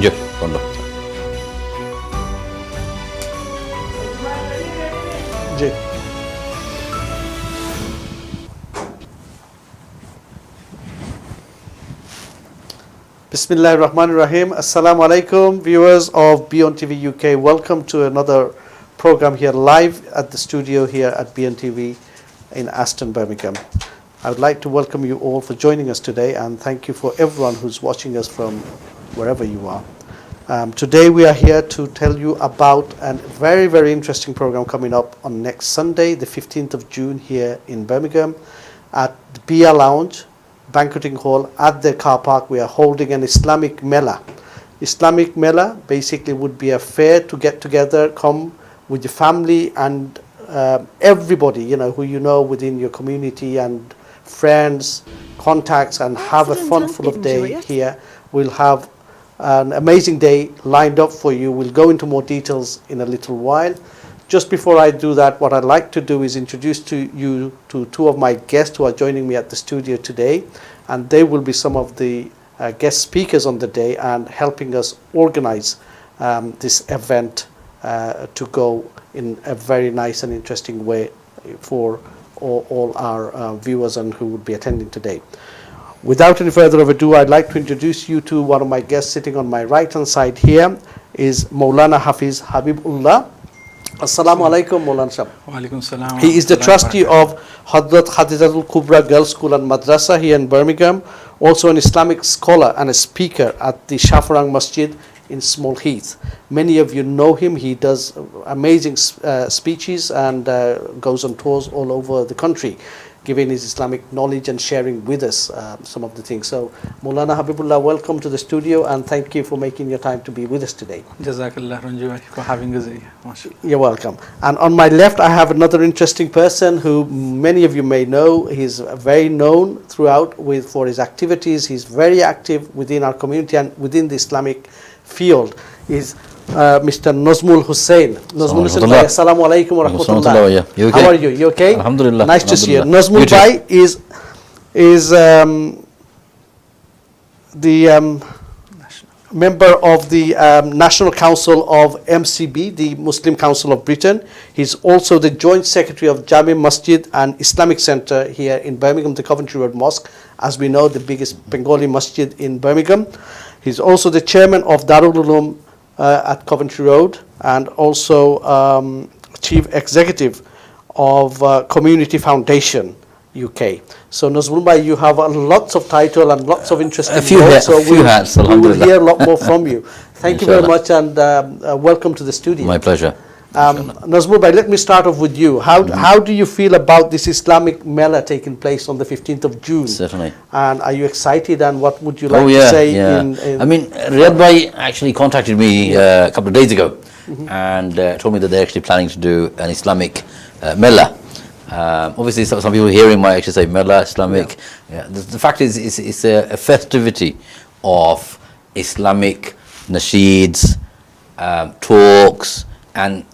জি, বন্ধ। জি। Bismillahir Rahmanir Rahim. Assalamu alaikum, viewers of Beontvuk UK. Welcome to another program here live at the studio here at Beontvuk in Aston, Birmingham. I would like to welcome you all for joining us today, and thank you for everyone who's watching us from wherever you are. Today we are here to tell you about a very, very interesting program coming up on next Sunday, the 15th of June here in Birmingham at the Bia Lounge Banqueting Hall at the car park. We are holding an Islamic Mela. Islamic Mela basically would be a fair to get together, come with your family and everybody, who you know within your community and friends, contacts, and have a fun full of day here. We'll have an amazing day lined up for you. We'll go into more details in a little while. Just before I do that, what I'd like to do is introduce to you to two of my guests who are joining me at the studio today, and they will be some of the guest speakers on the day and helping us organize this event to go in a very nice and interesting way for all our viewers and who would be attending today. Without any further ado, I'd like to introduce you to one of my guests sitting on my right hand side here is Moulana Hafiz Habib Ullah. Assalamu alaikum, Moulana Sahab. Wa alaikum salam. He is the trustee of Hadrat Khadijatul Kubra Girls School and Madrasa here in Birmingham, also an Islamic scholar and a speaker at the Shafarang Masjid in Small Heath. Many of you know him. He does amazing speeches and goes on tours all over the country, giving his Islamic knowledge and sharing with us some of the things. So, Moulana Habibullah, welcome to the studio and thank you for making your time to be with us today. Jazakallah, Ranju Miah, for having us here. MashaAllah. You're welcome. And on my left, I have another interesting person who many of you may know. He's very known throughout for his activities. He's very active within our community and within the Islamic field. He's Mr. Nozmul Hossain. Nozmul Hossain, assalamu alaikum wa rahmatullah. You okay? How are you? You okay? Alhamdulillah. Nice to see you. Nozmul Bhai is the member of the National Council of MCB, the Muslim Council of Britain. He's also the Joint Secretary of Jami Masjid and Islamic Center here in Birmingham, the Coventry Road Mosque, as we know, the biggest Bengali masjid in Birmingham. He's also the chairman of Darul Uloom at Coventry Road and also chief executive of Community Foundation UK. So Nozmul Bhai, you have lots of title and lots of interesting roles, so we will hear a lot more from you. Thank you very much and welcome to the studio. My pleasure. Nozmul Bhai, let me start off with you. How do you feel about this Islamic Mela taking place on the 15th of June? Certainly. And are you excited and what would you like to say? I mean, Riyad Bhai actually contacted me a couple of days ago and told me that they're actually planning to do an Islamic Mela. Obviously, some people hearing might actually say Mela, Islamic. Yeah. The fact is, it's a festivity of Islamic nasheeds, talks, and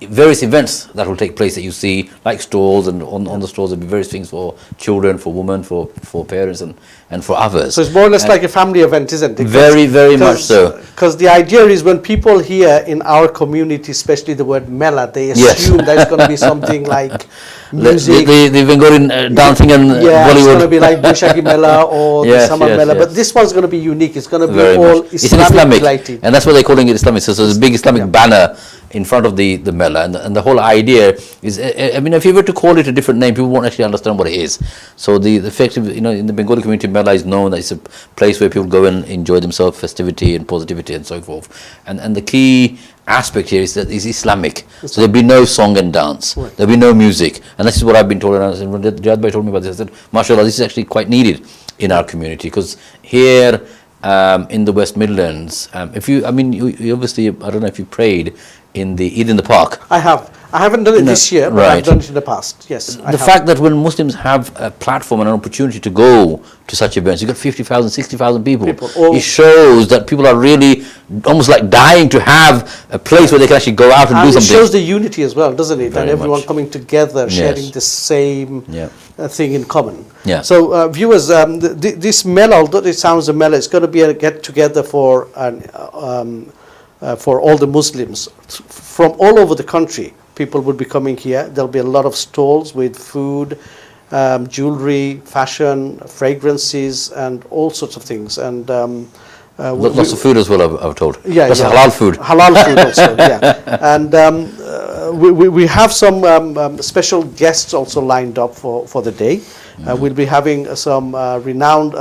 various events that will take place that you see, like stalls, and on the stalls there'll be various things for children, for women, for parents, and for others. So it's more or less like a family event, isn't it? Very, very much so. Because the idea is when people hear in our community, especially the word Mela, they assume there's going to be something like music. They've been going dancing and Bollywood. It's going to be like Bushagi Mela or the Summer Mela. But this one's going to be unique. It's going to be all Islamic related. And that's why they're calling it Islamic. So there's a big Islamic banner in front of the Mela, and the whole idea is, I mean, if you were to call it a different name, people won't actually understand what it is. So the effective, in the Bengali community, Mela is known that it's a place where people go and enjoy themselves, festivity and positivity and so forth. And the key aspect here is that it's Islamic. So there'll be no song and dance. Right. There'll be no music. And this is what I've been told. And when Riyad Bhai told me about this, I said, mashallah, this is actually quite needed in our community, because here in the West Midlands, you obviously, I don't know if you prayed in the Eid in the Park. I have. I haven't done it this year, but I've done it in the past. Yes. The fact that when Muslims have a platform and an opportunity to go to such events, you got 50,000, 60,000 people. It shows that people are really almost like dying to have a place where they can actually go out and do something. It shows the unity as well, doesn't it? Very and everyone much. Coming together, sharing the same thing in common. Yeah. So viewers, this Mela, although it sounds a Mela, it's going to be a get together for all the Muslims from all over the country. People will be coming here. There'll be a lot of stalls with food, jewelry, fashion, fragrances, and all sorts of things. And Lots of food as well, I've told. yeah, That's yeah. halal food. Halal food also, yeah. And we have some special guests also lined up for the day. We'll be having some renowned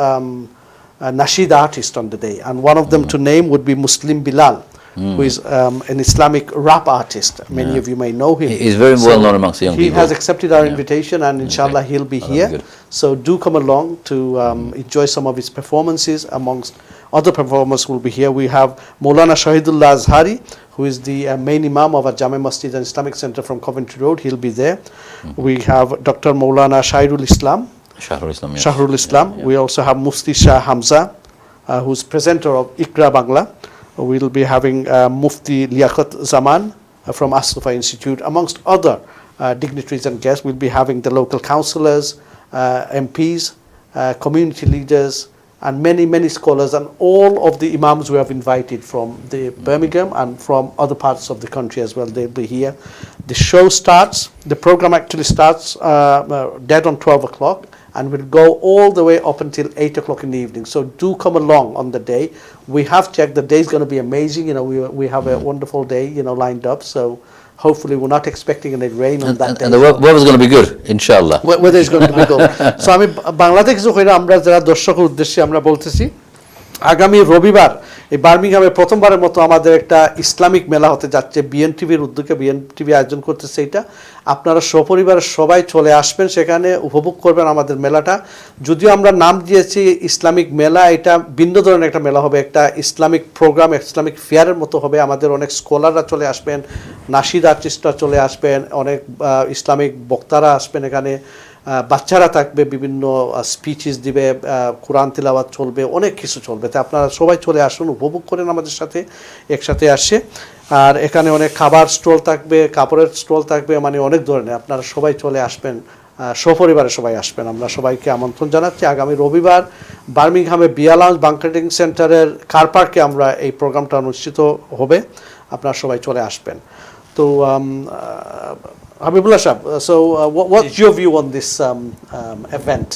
nasheed artists on the day. And one of them to name would be Muslim Bilal, who is an Islamic rap artist. Many of you may know him. He's very well known amongst the young he people. He has accepted our invitation, and inshallah he'll be that'll be here. good. So do come along to enjoy some of his performances. Amongst other performers will be here. We have Moulana Shahidullah Azhari, who is the main Imam of our Jame Masjid and Islamic Center from Coventry Road. He'll be there. We have Dr. Moulana Shahrul Islam. Shahrul Islam, yes. Shahrul Islam. Yeah. We also have Mufti Shah Hamza, who's presenter of Ikra Bangla. We'll be having Mufti Liaquat Zaman from Aston Institute, amongst other dignitaries and guests. We'll be having the local councillors, MPs, community leaders, and many scholars, and all of the imams we have invited from the Birmingham and from other parts of the country as well. They'll be here. The show starts, the program actually starts dead on 12 o'clock and will go all the way up until 8 o'clock in the evening. So do come along on the day. We have checked, the day is going to be amazing. You know, we have a wonderful day, you know, lined up. So hopefully we're not expecting any rain on that day. And the weather is going to be good, inshallah. Weather is going to be good. So আমি বাংলাদেশ কিছু কইরা আমরা যারা দর্শকের উদ্দেশ্যে আমরা বলতেছি আগামী রবিবার এই বার্মিংহামে প্রথমবারের মতো আমাদের একটা ইসলামিক মেলা হতে যাচ্ছে বিএনটিভির উদ্যোগে বিএনটিভি আয়োজন করতেছে এটা আপনারা সপরিবারে সবাই চলে আসবেন সেখানে উপভোগ করবেন আমাদের মেলাটা যদিও আমরা নাম দিয়েছি ইসলামিক মেলা এটা ভিন্ন ধরনের একটা মেলা হবে একটা ইসলামিক প্রোগ্রাম ইসলামিক ফেয়ারের মতো হবে আমাদের অনেক স্কলাররা চলে আসবেন নাশিদ আর্টিস্টরা চলে আসবেন অনেক ইসলামিক বক্তারা আসবেন এখানে বাচ্চারা থাকবে বিভিন্ন স্পিচেস দিবে কোরআন তিলাওয়াত চলবে অনেক কিছু চলবে তাই আপনারা সবাই চলে আসুন উপভোগ করেন আমাদের সাথে একসাথে আসে আর এখানে অনেক খাবার স্টল থাকবে কাপড়ের স্টল থাকবে মানে অনেক ধরনের আপনারা সবাই চলে আসবেন সপরিবারে সবাই আসবেন আমরা সবাইকে আমন্ত্রণ জানাচ্ছি আগামী রবিবার বার্মিংহামে বিয়া লাউঞ্জ বাংকেটিং সেন্টারের কার পার্কে আমরা এই প্রোগ্রামটা অনুষ্ঠিত হবে আপনারা সবাই চলে আসবেন তো Habibullah Shab, so what's your view on this event?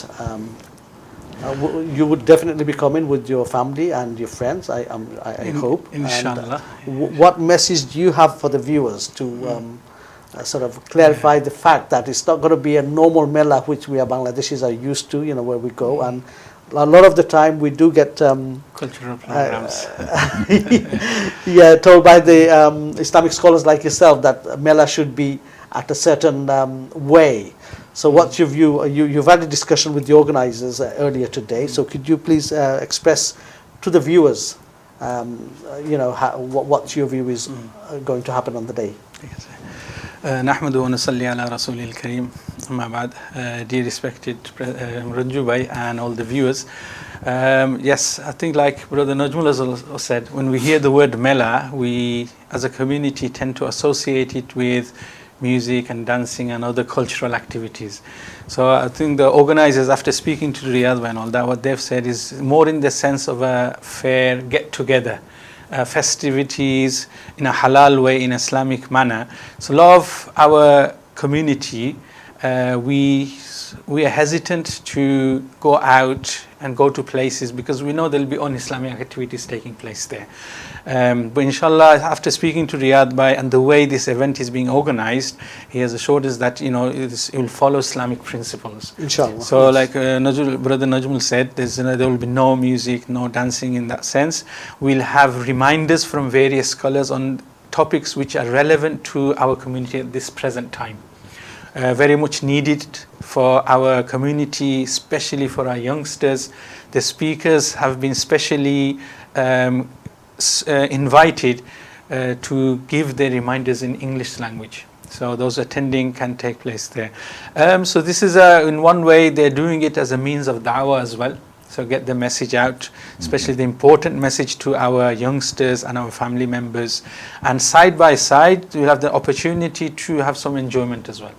You would definitely be coming with your family and your friends, I hope. Inshallah. And, what message do you have for the viewers to sort of clarify the fact that it's not going to be a normal Mela which we Bangladeshis are used to, you know, where we go and a lot of the time we do get cultural programs. Told by the Islamic scholars like yourself that Mela should be at a certain way. So what's your view? You've had a discussion with the organizers earlier today. So could you please express to the viewers, you know, what your view is going to happen on the day? نحمد ونصلي على رسول الكريم أما بعد dear respected Ranju Bhai and all the viewers yes I think like Brother Nozmul has also said when we hear the word Mela we as a community tend to associate it with music and dancing and other cultural activities. So I think the organizers, after speaking to Riyadh and all that, what they've said is more in the sense of a fair get-together, festivities in a halal way, in Islamic manner. So a lot of our community, we are hesitant to go out and go to places because we know there'll be un-Islamic activities taking place there. But inshallah, after speaking to Riyadh Bhai and the way this event is being organized, he has assured us that, you know, it will follow Islamic principles. Inshallah. So like Brother Nozmul said, there will be no music, no dancing in that sense. We'll have reminders from various scholars on topics which are relevant to our community at this present time. Very much needed for our community, especially for our youngsters. The speakers have been specially invited to give their reminders in English language. So those attending can take place there. So this is in one way they're doing it as a means of da'wah as well. So get the message out, especially the important message to our youngsters and our family members. And side by side, we'll have the opportunity to have some enjoyment as well.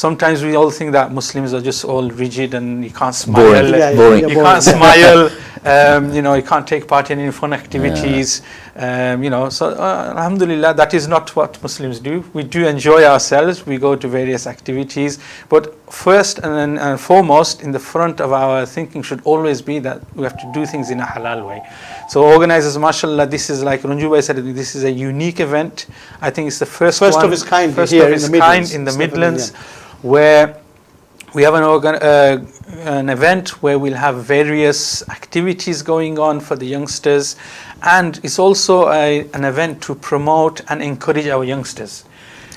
Sometimes we all think that Muslims are just all rigid and you can't smile. Boring. Yeah, Boring. yeah, You can't smile. You can't take part in any fun activities. So alhamdulillah, that is not what Muslims do. We do enjoy ourselves. We go to various activities, but first and foremost in the front of our thinking should always be that we have to do things in a halal way. So organizers, mashallah, this is like Ranju Bhai said, this is a unique event. I think it's the first one, of its kind first here of in its the Midlands. kind in the It's Midlands, definitely, where we have an event where we'll have various activities going on for the youngsters, and it's also an event to promote and encourage our youngsters.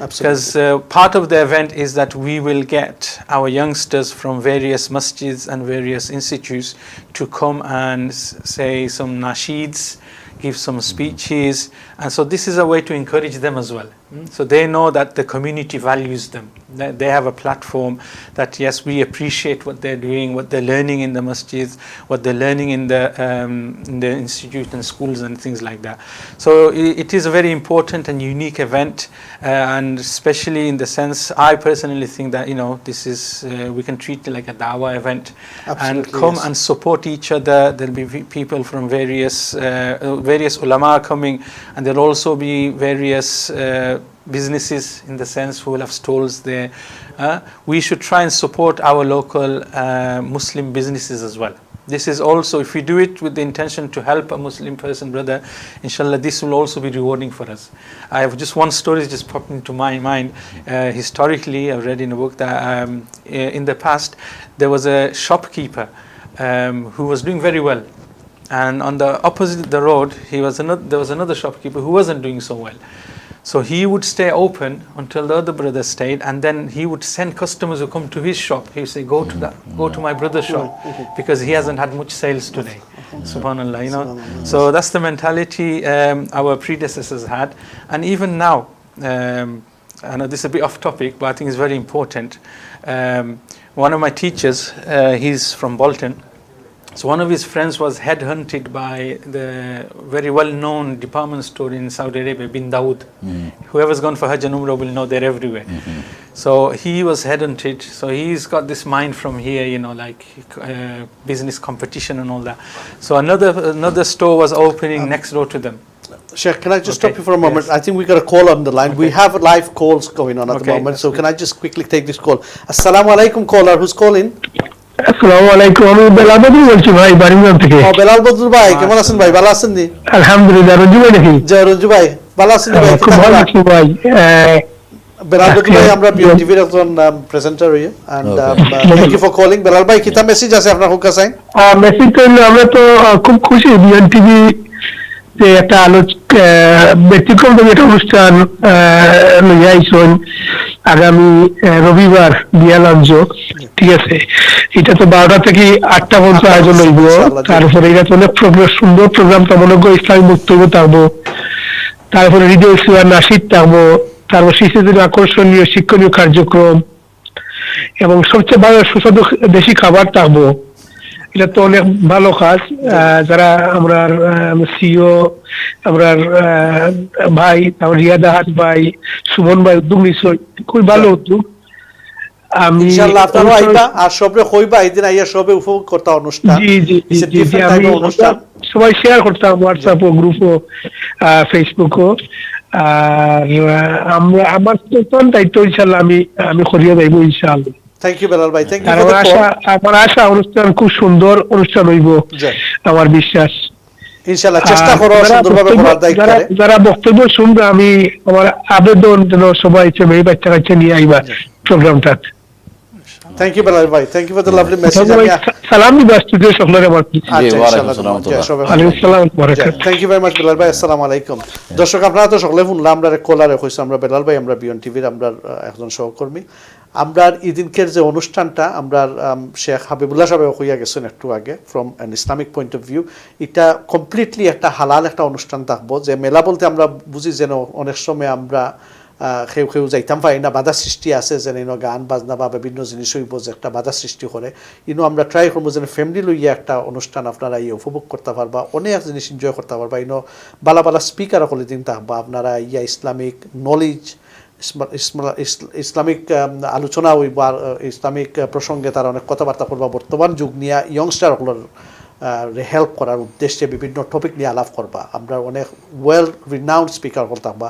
Absolutely. Because part of the event is that we will get our youngsters from various masjids and various institutes to come and say some nasheeds, give some speeches, and so this is a way to encourage them as well. So they know that the community values them. They have a platform that yes, we appreciate what they're doing, what they're learning in the masjids, what they're learning in the institute and schools and things like that. So it is a very important and unique event, and especially in the sense, I personally think that this is we can treat it like a dawah event. Absolutely, And come yes. and support each other. There'll be people from various ulama coming, and there'll also be various businesses in the sense who will have stalls there. We should try and support our local Muslim businesses as well. This is also, if we do it with the intention to help a Muslim person, brother, inshallah, this will also be rewarding for us. I have just one story just popped into my mind. Historically, I've read in a book that in the past there was a shopkeeper who was doing very well, and on the opposite the road there was another shopkeeper who wasn't doing so well. So he would stay open until the other brother stayed, and then he would send customers who come to his shop. He would say, go to my brother's shop, because he hasn't had much sales today. Subhanallah, So that's the mentality our predecessors had, and even now. I know this is a bit off topic, but I think it's very important. One of my teachers, he's from Bolton. So one of his friends was headhunted by the very well-known department store in Saudi Arabia, Bin Dawood. Whoever's gone for Hajj and Umrah will know they're everywhere. So he was headhunted. So he's got this mind from here, like business competition and all that. So another store was opening next door to them. Sheikh, can I just stop you for a moment? Yes. I think we got a call on the line. We have live calls going on at the Okay, moment, that's so can I just quickly take this call? Assalamu alaikum, caller. Who's calling? আসসালামু আলাইকুম, আমি বেলাল বদরুল বলছি ভাই, বারিংহাম থেকে। বেলাল বদরুল ভাই, কেমন আছেন ভাই? ভালো আছেন নি? আলহামদুলিল্লাহ। রঞ্জু ভাই নাকি? জয় রঞ্জু ভাই, ভালো আছেন নি ভাই? খুব ভালো আছি ভাই। বেলাল বদরুল ভাই, আমরা বিএনটিভির একজন প্রেজেন্টার হই, and thank you for calling. Belal ভাই, কিতা মেসেজ আছে আপনার কাছে? মেসেজ তো আমরা তো খুব খুশি বিএনটিভি যে একটা ব্যতিক্রম একটা অনুষ্ঠান লইয়া আইছেন আগামী রবিবার বিয়ালাঞ্জ, ঠিক আছে? এটা তো 12টা থেকে 8টা পর্যন্ত আয়োজন হইব। তারপরে এটা তো অনেক সুন্দর প্রোগ্রাম, তেমন ইসলামী বক্তব্য থাকবো, তারপরে হৃদয় সুরা নাসিদ থাকবো, তারপর শিশুদের আকর্ষণীয় শিক্ষণীয় কার্যক্রম, এবং সবচেয়ে ভালো সুস্বাদু দেশি খাবার থাকবো। এটা তো অনেক ভালো কাজ। যারা আমরা সিও, আমরা ভাই, তারপর রিয়াদাহাত ভাই, সুমন ভাই উদ্যোগ নিচ্ছ, খুবই ভালো উদ্যোগ। আমি ইনশাআল্লাহ আপনারা আইবা আর সবে কইবা, এইদিন আইয়া সবে উপভোগ করতে অনুষ্ঠান। আমি সবাই শেয়ার করতাম হোয়াটসঅ্যাপ ও গ্রুপ ও ফেসবুক ও। আর আমার দায়িত্ব ইনশাআল্লাহ আমি করিয়ে দেব ইনশাআল্লাহ। থ্যাংক ইউ বেলাল ভাই, থ্যাংক ইউ। আমার আশা অনুষ্ঠান খুব সুন্দর অনুষ্ঠান হইব, আমার বিশ্বাস। ইনশাআল্লাহ চেষ্টা করো সুন্দরভাবে করার দায়িত্ব। যারা বক্তব্য শুনবে, আমি আমার আবেদন যেন সবাই এই বাচ্চা কাচ্চা নিয়ে আইবা প্রোগ্রামটা। থ্যাংক ইউ বেলাল ভাই, thank you for the lovely message. সালাম দিবা স্টুডিও সকলের আমার। Thank you very much Belal ভাই, আসসালামু আলাইকুম। দর্শক, আপনারা তো সকলে শুনলাম, আমরা কলারে কইছি আমরা বেলাল ভাই, আমরা বিয়ন টিভির আমরা একজন সহকর্মী। আমরা ইদিনকের যে অনুষ্ঠানটা আমরা শেখ হাবিবুল্লাহ সাহেব কইয়া গেছেন একটু আগে, from an Islamic point of view, এটা কমপ্লিটলি একটা হালাল একটা অনুষ্ঠান থাকবো। যে মেলা বলতে আমরা বুঝি যেন অনেক সময় আমরা কেউ যাইতাম পারি না, বাধা সৃষ্টি আছে, যেন গান বাজনা বা বিভিন্ন জিনিস হইব যে একটা বাধা সৃষ্টি করে। আমরা ট্রাই করবো যেন ফ্যামিলি লইয়া একটা অনুষ্ঠান আপনারা উপভোগ করতে পারবা, অনেক জিনিস এনজয় করতে পারবা। বালা বালা স্পিকার সকলে দিন থাকবা, আপনারা ইসলামিক নলেজ ইসলামিক আলোচনা হইব আর ইসলামিক প্রসঙ্গে তারা অনেক কথাবার্তা করবা বর্তমান যুগ নিয়ে ইয়ংস্টারগুলোর হেল্প করার উদ্দেশ্যে বিভিন্ন টপিক নিয়ে আলাপ করবা আমরা অনেক ওয়েল রিনাউন্ড স্পিকার হল থাকবা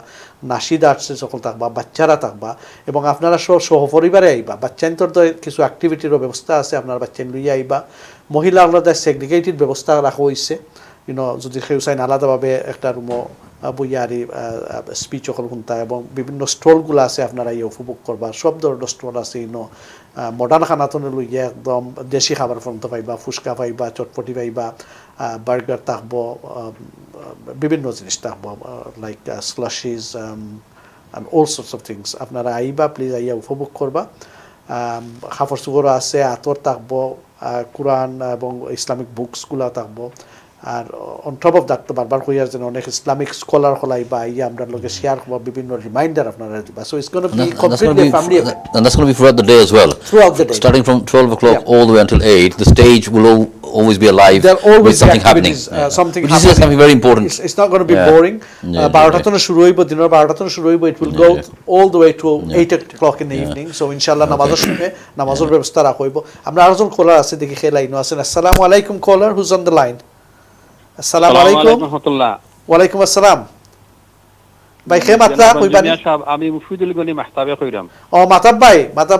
নাশিদ আর্টসে সকল থাকবা বাচ্চারা থাকবা এবং আপনারা সহপরিবারে আইবা বাচ্চাইন্তর কিছু অ্যাক্টিভিটিরও ব্যবস্থা আছে আপনার বাচ্চাইন লইয়া আইবা মহিলা আলাদা সেগ্রিগেটেড ব্যবস্থা রাখা হয়েছে যদি কেউ চাইন আলাদাভাবে একটা রুমও বইয়ারি স্পিচ সকল শুনতা এবং বিভিন্ন স্টলগুলো আছে আপনারা ইয়ে উপভোগ করবা সব ধরনের স্টল আছে মডার্ন খানাতনে লইয়া একদম দেশি খাবার পর্যন্ত পাইবা ফুচকা পাইবা চটপটি পাইবা বার্গার থাকবো বিভিন্ন জিনিস থাকবো like slushies and all sorts of things আপনারা আইবা প্লিজ আইয়া উপভোগ করবা কাপড় চোপড় আছে আতর থাকবো কোরআন এবং ইসলামিক বুকসগুলো থাকবো আর অন টপ অফ দ্যাট তো বারবার কইয়ার যেন অনেক ইসলামিক স্কলার হলাই বা ইয়া আমরা লগে শেয়ার করব বিভিন্ন রিমাইন্ডার আপনারা দিবা so it's gonna be completely family event and that's going to be throughout the day as well. Throughout the day. Starting from 12 o'clock all the way until 8, the stage will always be alive There always with something happening. Something Which is something very important. It's not going to be boring. 12টা থেকে শুরু হইব দিনের 12টা থেকে শুরু হইব it will go all the way to 8 o'clock in the evening. So inshallah নামাজের সময় নামাজের ব্যবস্থা রাখা হইব আমরা আরেকজন কলার আছে দেখি কে লাইনও আছেন আসসালামু আলাইকুম কলার who's on the line আসসালামু আলাইকুম রাহমাতুল্লাহ ওয়ালাইকুম আসসালাম ভাই কে মাত্রা কইবানি আমি মুফিদুল গনি মাহতাবে কইরাম ও মাতাব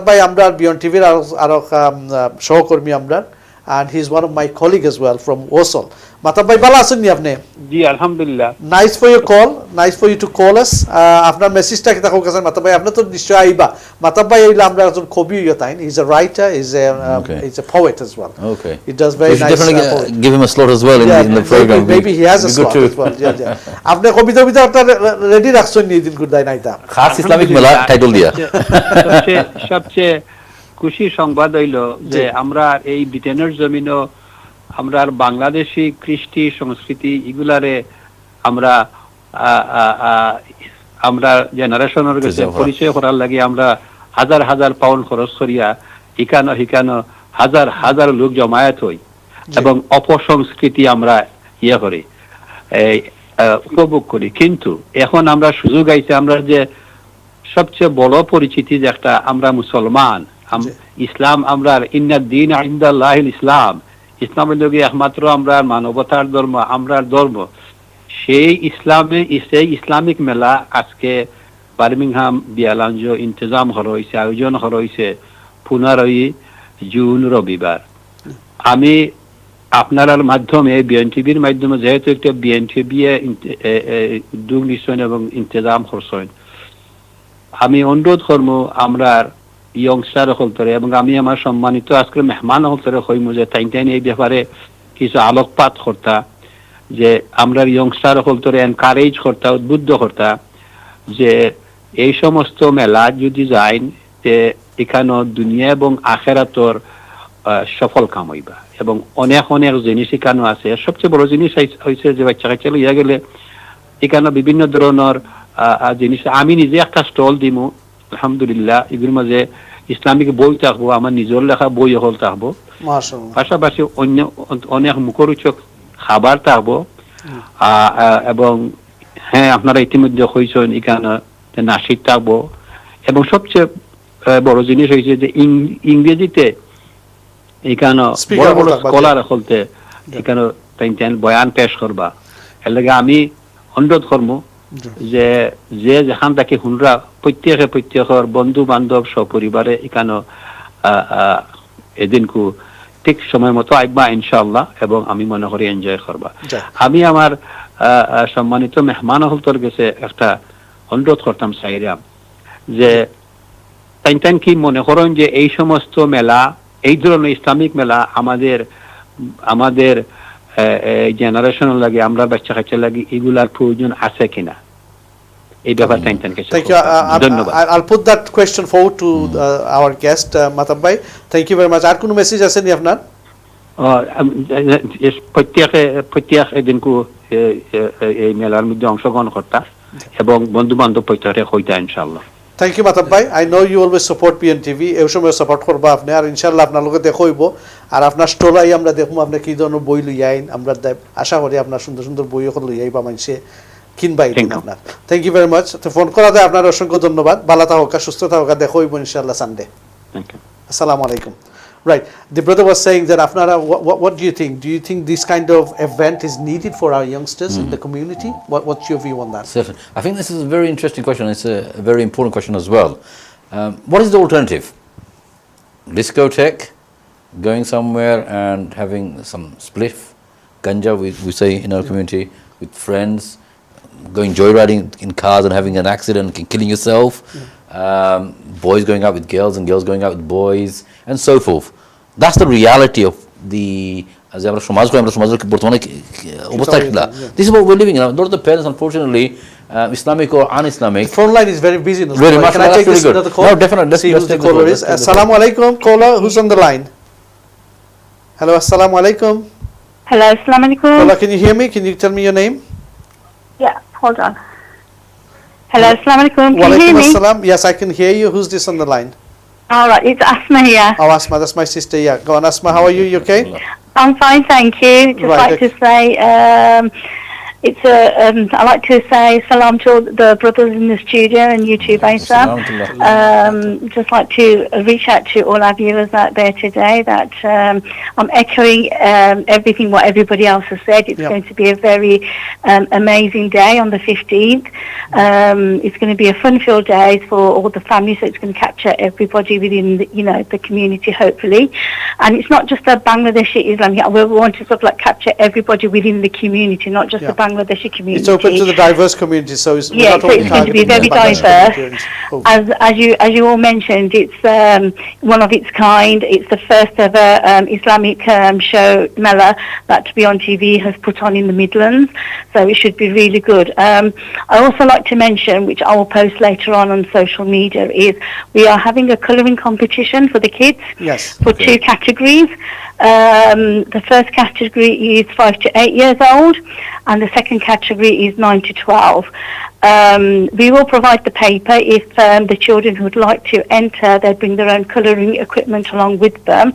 ভাই আমরা বিয়ন টিভির আর সহকর্মী আমরা and he is one of my colleague as well from Osol Matab ভাই ভালো আছেন নি আপনি জি আলহামদুলিল্লাহ nice for your call nice for you to call us আপনার মেসেজটা কি তাকো কাছে মাতাব ভাই আপনি তো নিশ্চয় আইবা মাতাব ভাই হইলো আমরা একজন কবি ইয়তাইন he is a writer he's a poet as well Okay. he does very nice definitely give him a slot as well in the program. maybe he has a slot as well আপনি কবিতা ready রাখছেন নি দিন গুদাই নাইতা খাস Islamic মেলা title দিয়া সবচেয়ে খুশি সংবাদ হইল যে আমরা এই ব্রিটেনের জমিনও আমরা বাংলাদেশি কৃষ্টি সংস্কৃতি এগুলারে আমরা আমরা জেনারেশনের কাছে পরিচয় করার লাগি আমরা হাজার হাজার পাউন্ড খরচ করিয়া হিকানো হাজার হাজার লোক জমায়েত হই এবং অপসংস্কৃতি আমরা ইয়ে করি উপভোগ করি কিন্তু এখন আমরা সুযোগ আইছে আমরা যে সবচেয়ে বড় পরিচিতি যে একটা আমরা মুসলমান ইসলাম আমরা ইন্নাদ দীন ইনদাল্লাহিল ইসলাম ইসলামের লগে একমাত্র আমরা মানবতার ধর্ম আমরা ধর্ম সেই ইসলামিক মেলা আজকে বার্মিংহাম বিয়ালাঞ্জ ইন্তজাম করা হয়েছে আয়োজন করা হয়েছে 15 জুন রবিবার আমি আপনার মাধ্যমে বিএনটিভির মাধ্যমে যেহেতু একটা বিএনটিভি উদ্যোগ নিচ্ছেন এবং ইন্তজাম করছেন আমি অনুরোধ করবো আমরা ইয়ংস্টার হলতরে এবং আমি আমার সম্মানিত আজকে মেহমান হলতরে হইমু যে টাইম এই ব্যাপারে কিছু আলোকপাত করতা যে আমরা ইয়ংস্টার হলতরে এনকারেজ করতা উদ্বুদ্ধ করতা যে এই সমস্ত মেলা যদি যাইন যে এখানে দুনিয়া এবং আখেরাতর সফল কাম হইবা এবং অনেক অনেক জিনিস এখানে আছে সবচেয়ে বড় জিনিস হয়েছে যে বাচ্চা কাচ্চা লইয়া গেলে এখানে বিভিন্ন ধরনের জিনিস আমি নিজে একটা স্টল দিমু আলহামদুলিল্লাহ এগুলোর মাঝে ইসলামিক বই থাকবো আমার নিজের লেখা বই হল থাকবো পাশাপাশি অন্য অনেক মুখরোচক খাবার থাকবো এবং হ্যাঁ আপনারা ইতিমধ্যে হয়েছেন এখানে নাসিক থাকবো এবং সবচেয়ে বড় জিনিস হয়েছে যে ইংরেজিতে এখানে বড় বড় স্কলার হলতে এখানে বয়ান পেশ করবা এর লাগে আমি অনুরোধ করবো যে যেখান থেকে হুনরা প্রত্যেকের বন্ধু বান্ধব সপরিবারে এখানে এদিনকু ঠিক সময় মতো আইবা ইনশাআল্লাহ এবং আমি মনে করি এনজয় করবা আমি আমার সম্মানিত মেহমান হলতর গেছে একটা অনুরোধ করতাম চাইরাম যে তাইন কি মনে করেন যে এই সমস্ত মেলা এই ধরনের ইসলামিক মেলা আমাদের জেনারেশন লাগে আমরা বাচ্চা কাচ্চা লাগে এগুলার প্রয়োজন আছে কিনা এই ব্যাপারটা Thank you. I'll put that question forward to our guest Matab bhai. Thank you very much. আর কোনো মেসেজ আছে নি আপনার প্রত্যেক দিনকু এই মেলার মধ্যে অংশগ্রহণ করতা এবং বন্ধু বান্ধব প্রত্যেকে হইতা ইনশাআল্লাহ Thank you Matab bhai. I know you always support BNTV. এই সময় সাপোর্ট করবা আপনি আর ইনশাআল্লাহ আপনার লগে দেখা হইব আর আপনার স্টলাই আমরা দেখব আপনি কি ধরনের বই লই আইন আমরা আশা করি আপনার সুন্দর সুন্দর বই লই আইবা মানুষে কিনবাই দিন Thank you. আপনার থ্যাংক ইউ ভেরি মাচ তো ফোন করাতে আপনার অসংখ্য ধন্যবাদ ভালো থাকুক সুস্থ থাকুক দেখো হইব ইনশাআল্লাহ Sunday Thank you. Assalamu alaikum. Right. The brother was saying that Afnara, what do you think? Do you think this kind of event is needed for our youngsters in the community? What's your view on that? Certainly. I think this is a very interesting question. It's a very important question as well. What is the alternative? Discotheque, going somewhere and having some spliff, ganja, we say in our community, with friends, going joyriding in cars and having an accident and killing yourself. Boys going out with girls and girls going out with boys and so forth. That's the reality of the this is what we're living in. A lot of the parents, unfortunately, Islamic or un-Islamic. The phone line is very busy. Really much. Can I take this another call? No, definitely. See who the caller is. Assalamu alaikum, caller. Who's on the line? Hello, assalamu alaikum. Hello, assalamu alaikum. Caller, can you hear me? Can you tell me your name? Yeah, hold on. Hello, assalamu alaikum. Can you hear Walaikum me? assalam. Yes, I can hear you. Who's this on the line? All right, it's Asma here. Oh, Asma, that's my sister. Yeah, go on, Asma. How are you? You okay? I'm fine, thank you. Just Right, like to say, I like to say salam to all the brothers in the studio and you too, Baisam. Just like to reach out to all our viewers out there today that I'm echoing everything what everybody else has said. It's going to be a very amazing day on the 15th. It's going to be a fun-filled day for all the families, so it's going to capture everybody within the community, hopefully. And it's not just a Bangladeshi Islamic. We want to sort of like capture everybody within the community, not just the Bangladeshi community. It's open to the diverse community, so it's Yeah, not so only it's going to be targeting very the Bangladeshi diverse. community. Oh. As you all mentioned, it's one of its kind. It's the first ever Islamic show Mela that Beyond TV has put on in the Midlands, so it should be really good. I also like to mention, which I will post later on social media, is we are having a colouring competition for the kids. Yes. For two categories. The first category is 5 to 8 years old, and the second category is 9 to 12. We will provide the paper if the children who would like to enter, they bring their own colouring equipment along with them.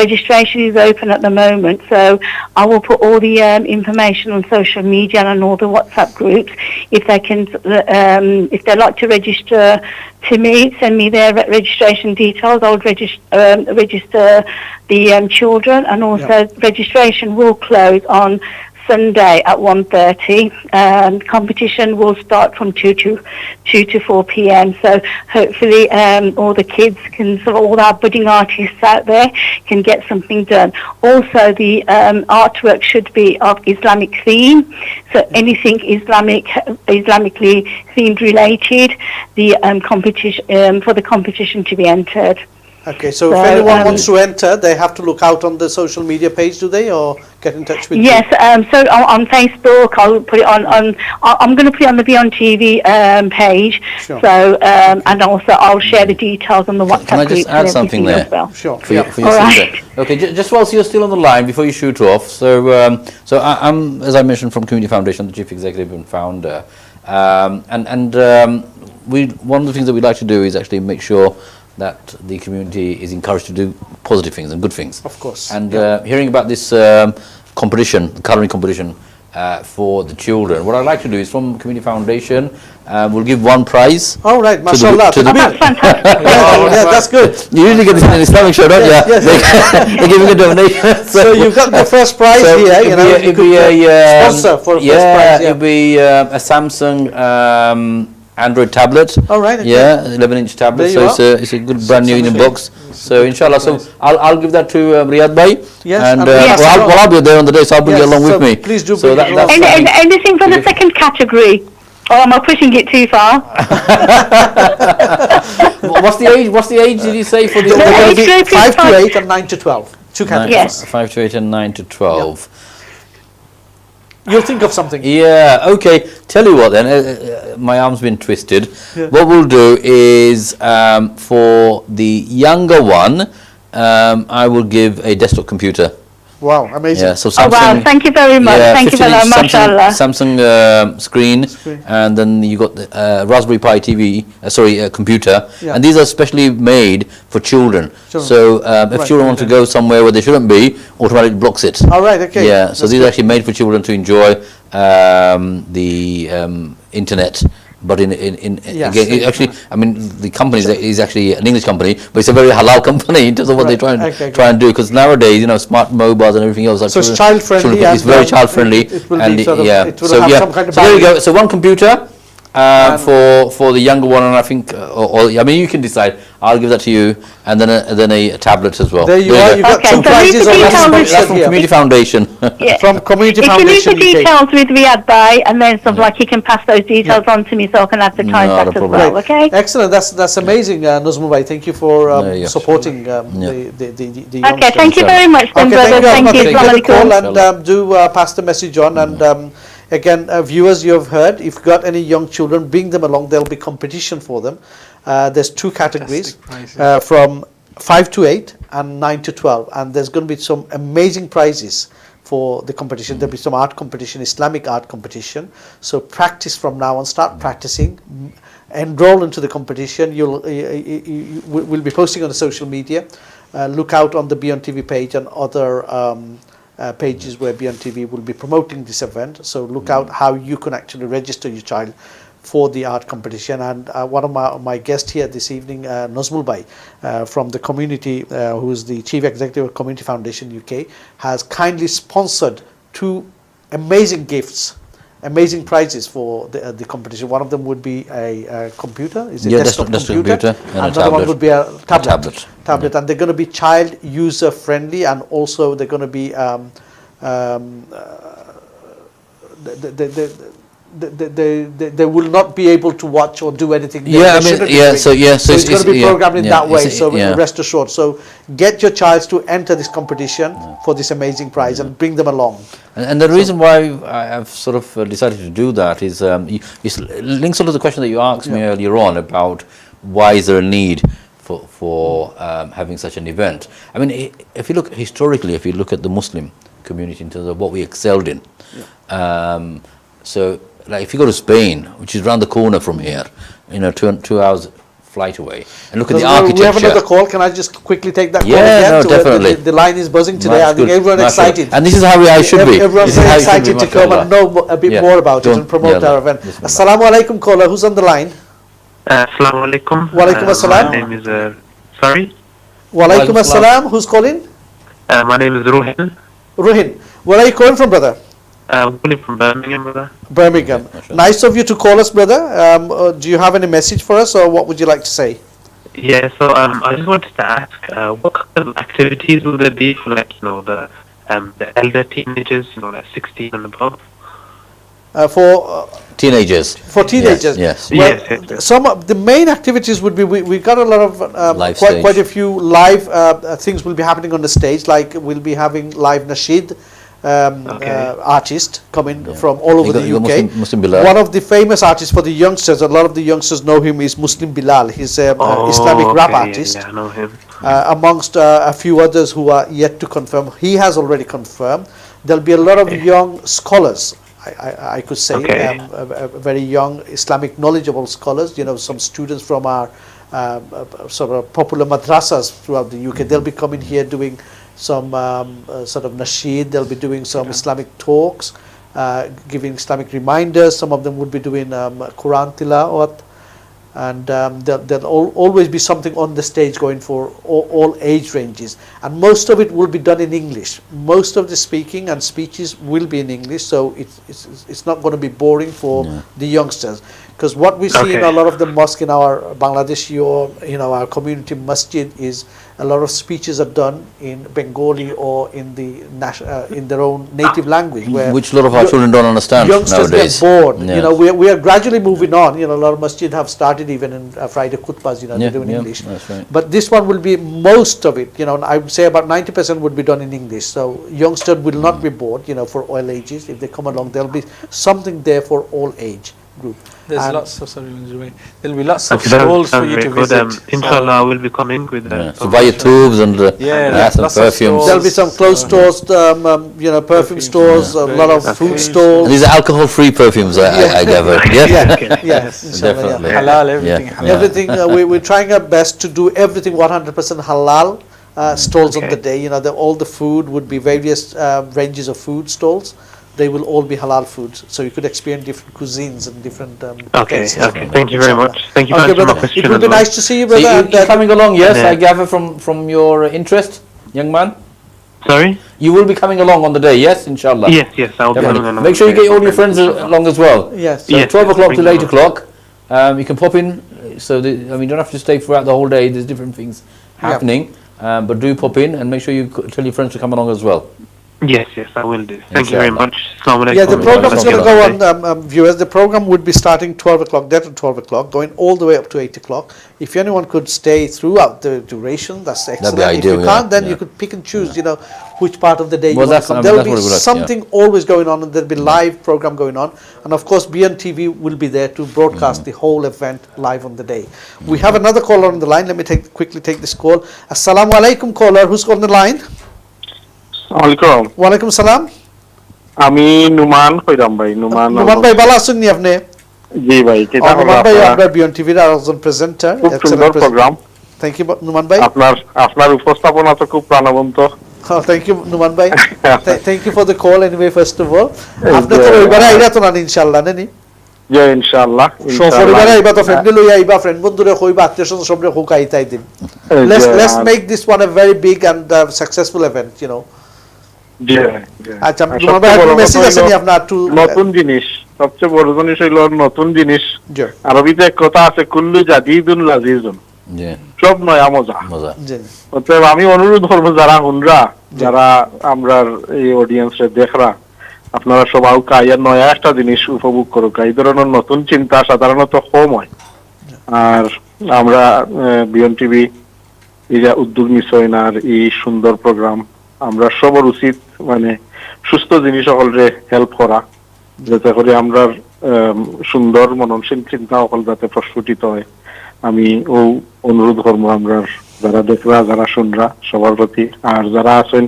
Registration is open at the moment, so I will put all the information on social media and on all the WhatsApp groups. If they can, if they'd like to register to me, send me their registration details. I will register the children, and also registration will close on Sunday at 1:30. Competition will start from 2 to 4 p.m. So hopefully all the kids can, sort of all our budding artists out there can get something done. Also the artwork should be of Islamic theme. So anything Islamically themed related, the competition for the competition to be entered. Okay, so if anyone wants to enter, they have to look out on the social media page, do they, or get in touch with you? Yes, so on Facebook, I'll put it on I'm going to put it on the Beyond TV page. Sure. So and also I'll share the details on the WhatsApp Can I group just add something there? as well. Sure. For your All sister. right. Okay, just whilst you're still on the line, before you shoot off, so I'm, as I mentioned, from Community Foundation, the Chief Executive and Founder, one of the things that we'd like to do is actually make sure that the community is encouraged to do positive things and good things. Of course. And hearing about this competition, colouring competition for the children, what I'd like to do is from Community Foundation, we'll give one prize. All right, mashallah. That's fantastic. Yeah, that's good. You usually get this in an Islamic show, don't you? Yes. They're giving a donation. So you've got the first prize here. You know, you could sponsor for a first prize. Yeah. It'll be a Samsung Android tablet. All right. Okay. Yeah, 11-inch tablet. There you So it's a good brand new in a box. So inshallah, so I'll give that to Riyadh Bhai. Yes, And and I'll be there on the day, so I'll bring you along so with me. please do So bring it along. that's Anything for the second category? Or am I pushing it too far? What's the age did you say for the The age group is 5 to 5 8 and 9 to 12. Two categories. Yes. 5 to 8 and 9 to 12. You'll think of something. Yeah, okay. Tell you what then, my arm's been twisted. Yeah. What we'll do is, for the younger one, I will give a desktop computer. Wow, amazing. Yeah, so Oh Samsung. wow, thank you very much. Yeah, Thank you very 15-inch much, mashallah. Samsung screen, and then you got the Raspberry Pi TV, computer, Yeah. and these are specially made for children. Children. So if Right, children want to go somewhere where they shouldn't be, automatically blocks it. All right, okay. Yeah, so these are actually made for children to enjoy internet. But in Yes. again, actually, I mean, the company is actually an English company, but it's a very halal company in terms of what they try and do. Because nowadays, smart mobiles and everything else. So it's child friendly. It's very child friendly. It will be sort of, yeah. it will have some kind of so there you balance. go. So one computer for the younger one, and I think, I mean, you can decide. I'll give that to you, and then a tablet as well. There you are. You've got some prizes so already. That's from Community Foundation. Yeah. From Community If you Foundation leave the UK. details with Riyadh Bhai, and then sort of like you can pass those details on to me so I can advertise Not a that as problem. well, okay? Excellent. That's amazing, Nozmul bhai. Thank you for Yeah. supporting the youngsters. Okay, thank you very much then, Okay, brother. Thank you. Take Assalamu the call alaikum. and do pass the message on. And again, viewers, you have heard. If you've got any young children, bring them along. There'll be competition for them. There's two categories, from 5 to 8 and 9 to 12. And there's going to be some amazing prizes for the competition. There'll be some art competition, Islamic art competition. So practice from now on. Start practicing. Enroll into the competition. We'll be posting on the social media. Look out on the Beyond TV page and other pages where Beyond TV will be promoting this event. So look out how you can actually register your child for the art competition. And one of my guests here this evening, Nozmul bhai, from the community, who is the Chief Executive of Community Foundation UK, has kindly sponsored two amazing gifts, amazing prizes for the competition. One of them would be a computer, is a desktop computer, and another one would be a tablet. And they're going to be child user friendly, and also they're going to be they will not be able to watch or do anything. So it's going to be programmed in that way. So rest assured. So get your child to enter this competition for this amazing prize and bring them along. And the reason why I've sort of decided to do that is it links sort of the question that you asked me earlier on about why is there a need for having such an event. I mean, if you look historically, if you look at the Muslim community in terms of what we excelled in, so like if you go to Spain, which is around the corner from here, 2 hours flight away, and look at the architecture. We have another call. Can I just quickly take that call again? Yeah, no, definitely. The line is buzzing today. I think everyone's excited. And this is how I should be. Everyone's very excited to come and know a bit more about it and promote our event. Assalamu alaikum, caller. Who's on the line? Assalamu alaikum. Wa alaikum assalam. My name is sorry. Wa alaikum assalam. Who's calling? My name is Ruhin. Ruhin. Where are you calling from, brother? I'm calling from Birmingham, brother. Birmingham. Nice of you to call us, brother. Do you have any message for us, or what would you like to say? Yeah, so I just wanted to ask, what kind of activities will there be for, like, the elder teenagers, like 16 and above? For teenagers. For teenagers. Yes. Well, Yes. some of the main activities would be we got a lot of quite a few live things will be happening on the stage. Like we'll be having live nasheed. Artist coming from all over the UK. Muslim Bilal. One of the famous artists for the youngsters, a lot of the youngsters know him, is Muslim Bilal. He's an Islamic rap artist. Yeah, I know him. Amongst a few others who are yet to confirm. He has already confirmed. There'll be a lot of young scholars, I could say, very young Islamic knowledgeable scholars, some students from our sort of popular madrasas throughout the UK. They'll be coming here doing some sort of nasheed. They'll be doing some Islamic talks, giving Islamic reminders. Some of them would be doing Quran tilawat, and there'll always be something on the stage going for all age ranges, and most of it will be done in English. Most of the speaking and speeches will be in English, so it's not going to be boring for the youngsters. Because what we see in a lot of the mosque in our Bangladeshi or our community masjid is a lot of speeches are done in Bengali or in the in their own native language, which a lot of our children don't understand youngsters nowadays. Get bored. Yeah. We are gradually moving on. A lot of masjid have started even in Friday khutbahs. They do in English. That's right. But this one will be most of it. I would say about 90% would be done in English. So youngsters will not be bored. For all ages. If they come along, there'll be something there for all age group. There's lots of there'll be lots of stalls for you to visit. Inshallah, I will be coming with so buy your tubes and some perfumes. There'll be some clothes stores, perfume stores, a lot of food stalls. And these are alcohol-free perfumes, I gather. Yes, Definitely. Halal, everything halal. Everything. We're trying our best to do everything 100% halal. Stalls on the day. All the food would be various ranges of food stalls. they will all be halal foods, so you could experience different cuisines and different Okay, tastes. okay. Thank you very much. Thank you for Okay, answering my brother. question It will as be well. nice to see you, So brother. you're coming along, yes, And, I gather from your interest, young man? Sorry? You will be coming along on the day, yes, inshallah? Yes, yes, I'll be Definitely. coming along. Make sure you with get all your my friends inshallah. along as well. Yes. So Yes, 12 yes, o'clock bring till them 8 along. o'clock. You can pop in. So, I mean, you don't have to stay throughout the whole day. There's different things happening. But do pop in and make sure you tell your friends to come along as well. Yes, yes, I will do. Thank you very Inshallah. much. Assalamu alaikum. Yeah, the program is going to go on, Okay. viewers. The program would be starting 12 o'clock, there to 12 o'clock, going all the way up to 8 o'clock. If anyone could stay throughout the duration, that's excellent. ideal, If you can't, yeah, then yeah. you could pick and choose, which part of the day Well, you want to that's- come. I mean, There will that's be what it would like, something always going on, and there'll be live program going on. And of course, BNTV will be there to broadcast the whole event live on the day. We have another caller on the line. Let me quickly take this call. Assalamu alaikum, caller. Who's on the line? ওয়ালাইকুম Wa alaikum salam. আমি নুমান কইরাম ভাই Numan Numan bhai, bala asun ni apne? জি ভাই কেটা হলো Numan bhai, আপনার আপনার BNTV আর একজন presenter. খুব Excellent সুন্দর presenter. Programme Thank you, Numan bhai. আপনার উপস্থাপনা তো খুব প্রাণবন্ত Oh, thank you, Numan bhai. Thank you for the call anyway, first of all. আপনি তো যে- রবিবারে আইরা তো না ইনশাআল্লাহ নানি জি ইনশাআল্লাহ সপরিবারে আইবা তো ফ্যামিলি লইয়া আইবা ফ্রেন্ড বন্ধুরে কইবা আত্মীয়স্বজন সবরে হুকাই তাই দিন let's make this one a very big and successful event, জি জি। আচ্ছা আর Numan bhai, সবচেয়ে বড় মেসেজ কথা আছে নি হইলো আপনার টু নতুন জিনিস সবচেয়ে বড় জিনিস হইলো নতুন জিনিস জি আরবিতে এক কথা আছে কুল্লু জাদিদুন লাজিজুন Yeah. সব নয়া মজা Maza. জি অতএব আমি অনুরোধ করবো যারা হুনরা যারা আমরা এই অডিয়েন্সে দেখরা আপনারা সব আউকা ইয়ার নয়া একটা জিনিস উপভোগ করুক এই ধরনের নতুন চিন্তা সাধারণত কম হয় আর আমরা বিয়ন টিভি এই যে উদ্যোগ নিছেন আর এই সুন্দর প্রোগ্রাম আমরা সবার উচিত মানে সুস্থ জিনিস সকলরে হেল্প করা যাতে করে আমরা সুন্দর মননশীল চিন্তা সকল যাতে প্রস্ফুটিত হয় আমি ও অনুরোধ করবো আমরা যারা দেখরা যারা শুনরা সবার প্রতি আর যারা আছেন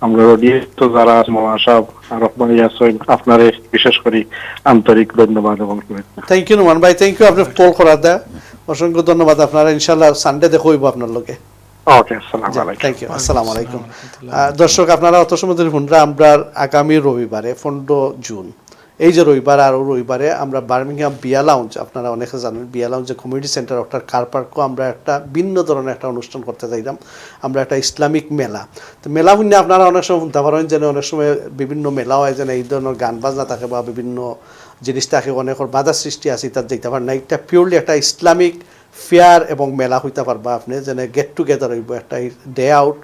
আমরা অডিয়েন্স যারা মৌলানা সাহেব আর রহমান আছেন আপনারে বিশেষ করে আন্তরিক ধন্যবাদ এবং thank you Numan bhai, thank you আপনি কল করার দা অসংখ্য ধন্যবাদ আপনারা ইনশাআল্লাহ সানডে দেখইব আপনার লগে ওকে আসসালামু আলাইকুম থ্যাংক ইউ আসসালামু আলাইকুম দর্শক আপনারা অত সময় ধরে শুনরা আমরা আগামী রবিবারে 15 জুন এই যে রবিবার আর রবিবারে আমরা বার্মিংহাম বিয়া লাউঞ্জ আপনারা অনেকে জানেন বিয়া লাউঞ্জে কমিউনিটি সেন্টার অর্থাৎ কার পার্কও আমরা একটা ভিন্ন ধরনের একটা অনুষ্ঠান করতে চাইলাম আমরা একটা ইসলামিক মেলা তো মেলা শুনে আপনারা অনেক সময় শুনতে পারেন যে অনেক সময় বিভিন্ন মেলা হয় যেন এই ধরনের গান বাজনা থাকে বা বিভিন্ন জিনিস থাকে অনেকের বাধা সৃষ্টি আছে তার যেতে পারেন না এটা পিওরলি একটা ইসলামিক ফেয়ার এবং মেলা হইতে পারবা আপনি যেন গেট টুগেদার হইব একটা day out